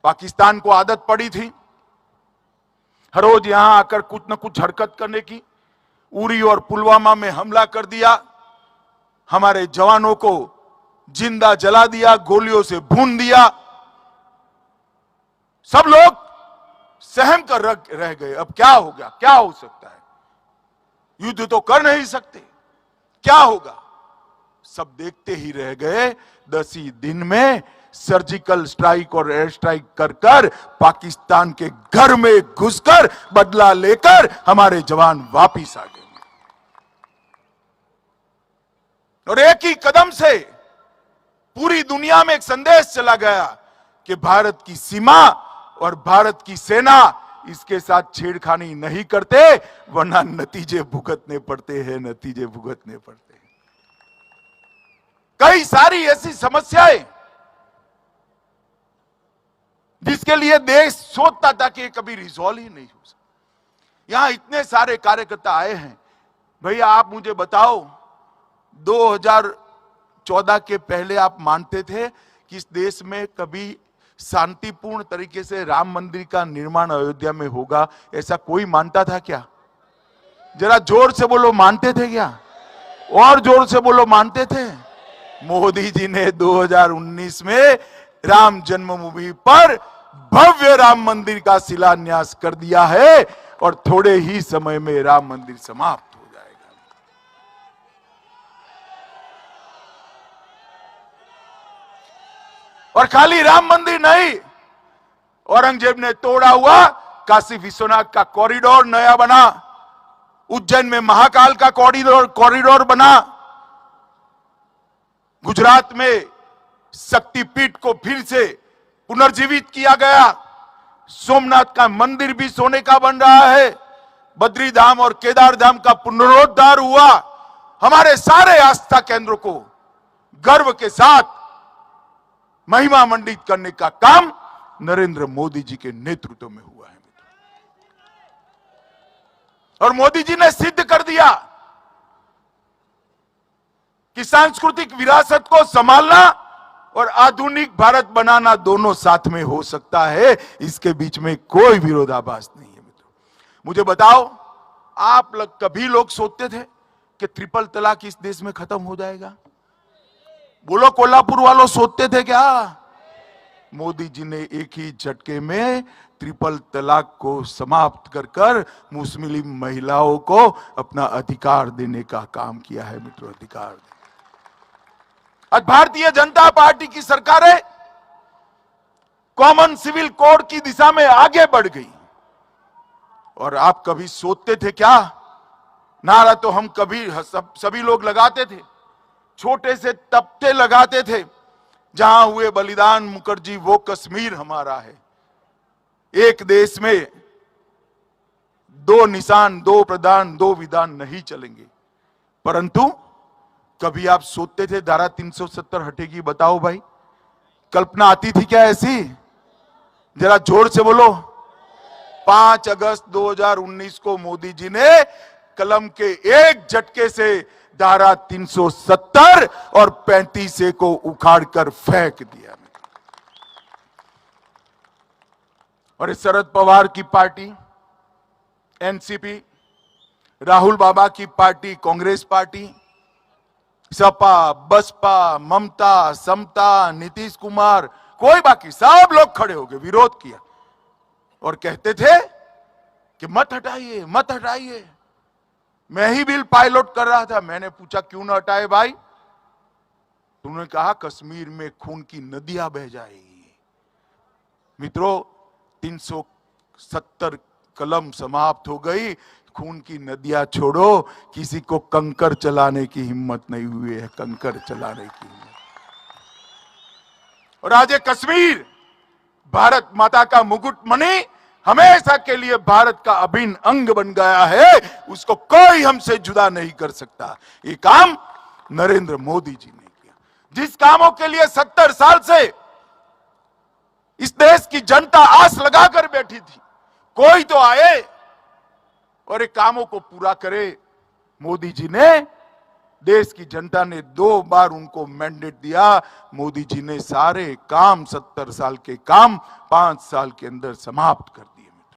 पाकिस्तान को आदत पड़ी थी हर रोज यहां आकर कुछ न कुछ हरकत करने की। उरी और पुलवामा में हमला कर दिया, हमारे जवानों को जिंदा जला दिया, गोलियों से भून दिया। सब लोग सहम कर रह गए। अब क्या हो गया, क्या हो सकता है? युद्ध तो कर नहीं सकते, क्या होगा? सब देखते ही रह गए। 10 ही दिन में सर्जिकल स्ट्राइक और एयर स्ट्राइक कर कर पाकिस्तान के घर में घुसकर बदला लेकर हमारे जवान वापिस आ गए। और एक ही कदम से पूरी दुनिया में एक संदेश चला गया कि भारत की सीमा और भारत की सेना इसके साथ छेड़खानी नहीं करते, वरना नतीजे भुगतने पड़ते हैं, नतीजे भुगतने पड़ते हैं। कई सारी ऐसी समस्याएं जिसके लिए देश सोचता था कि कभी रिजॉल्व ही नहीं हो सकता। यहां इतने सारे कार्यकर्ता आए हैं। भैया आप मुझे बताओ, 2014 के पहले आप मानते थे कि इस देश में कभी शांतिपूर्ण तरीके से राम मंदिर का निर्माण अयोध्या में होगा? ऐसा कोई मानता था क्या? जरा जोर से बोलो, मानते थे क्या? और जोर से बोलो, मानते थे? मोदी जी ने 2019 में राम जन्मभूमि पर भव्य राम मंदिर का शिलान्यास कर दिया है और थोड़े ही समय में राम मंदिर समाप्त हो जाएगा। और खाली राम मंदिर नहीं, औरंगजेब ने तोड़ा हुआ काशी विश्वनाथ का कॉरिडोर नया बना, उज्जैन में महाकाल का कॉरिडोर बना, गुजरात में शक्तिपीठ को फिर से पुनर्जीवित किया गया, सोमनाथ का मंदिर भी सोने का बन रहा है, बद्री धाम और केदार धाम का पुनरोद्धार हुआ। हमारे सारे आस्था केंद्रों को गर्व के साथ महिमा मंडित करने का काम नरेंद्र मोदी जी के नेतृत्व में हुआ है। और मोदी जी ने सिद्ध कर दिया कि सांस्कृतिक विरासत को संभालना और आधुनिक भारत बनाना दोनों साथ में हो सकता है। इसके बीच में कोई विरोधाभास नहीं है। मित्रों, मुझे बताओ, आप कभी लोग सोचते थे कि ट्रिपल तलाक इस देश में खत्म हो जाएगा? बोलो, कोल्हापुर वालों सोचते थे क्या? मोदी जी ने एक ही झटके में ट्रिपल तलाक को समाप्त कर कर मुस्लिम महिलाओं को अपना अधिकार देने का काम किया है। मित्रों, अधिकार। आज भारतीय जनता पार्टी की सरकारें कॉमन सिविल कोड की दिशा में आगे बढ़ गई। और आप कभी सोचते थे क्या? नारा तो हम कभी सभी लोग लगाते थे, छोटे से तख्ते लगाते थे, जहां हुए बलिदान मुखर्जी वो कश्मीर हमारा है। एक देश में दो निशान, दो प्रधान, दो विधान नहीं चलेंगे। परंतु कभी आप सोचते थे धारा 370 हटेगी? बताओ भाई, कल्पना आती थी क्या ऐसी? जरा जोर से बोलो। 5 अगस्त 2019 को मोदी जी ने कलम के एक झटके से धारा 370 और 35 को उखाड़कर फेंक दिया। और शरद पवार की पार्टी एनसीपी, राहुल बाबा की पार्टी कांग्रेस पार्टी, सपा, बसपा, ममता, समता, नीतीश कुमार, कोई बाकी सब लोग खड़े हो गए, विरोध किया और कहते थे कि मत हटाइए, मत हटाइए। मैं ही बिल पायलट कर रहा था, मैंने पूछा क्यों ना हटाए भाई? तुमने कहा कश्मीर में खून की नदियां बह जाएगी। मित्रों, 370 कलम समाप्त हो गई, खून की नदियां छोड़ो, किसी को कंकर चलाने की हिम्मत नहीं हुई है, कंकर चलाने की हिम्मत। और आज ये कश्मीर भारत माता का मुकुटमणि हमेशा के लिए भारत का अभिन्न अंग बन गया है, उसको कोई हमसे जुदा नहीं कर सकता। ये काम नरेंद्र मोदी जी ने किया। जिस कामों के लिए 70 साल से इस देश की जनता आस लगाकर बैठी थी, कोई तो आए और एक कामों को पूरा करे। मोदी जी ने देश की जनता ने 2 बार उनको मैंडेट दिया। मोदी जी ने सारे काम 70 साल के काम 5 साल के अंदर समाप्त कर दिया।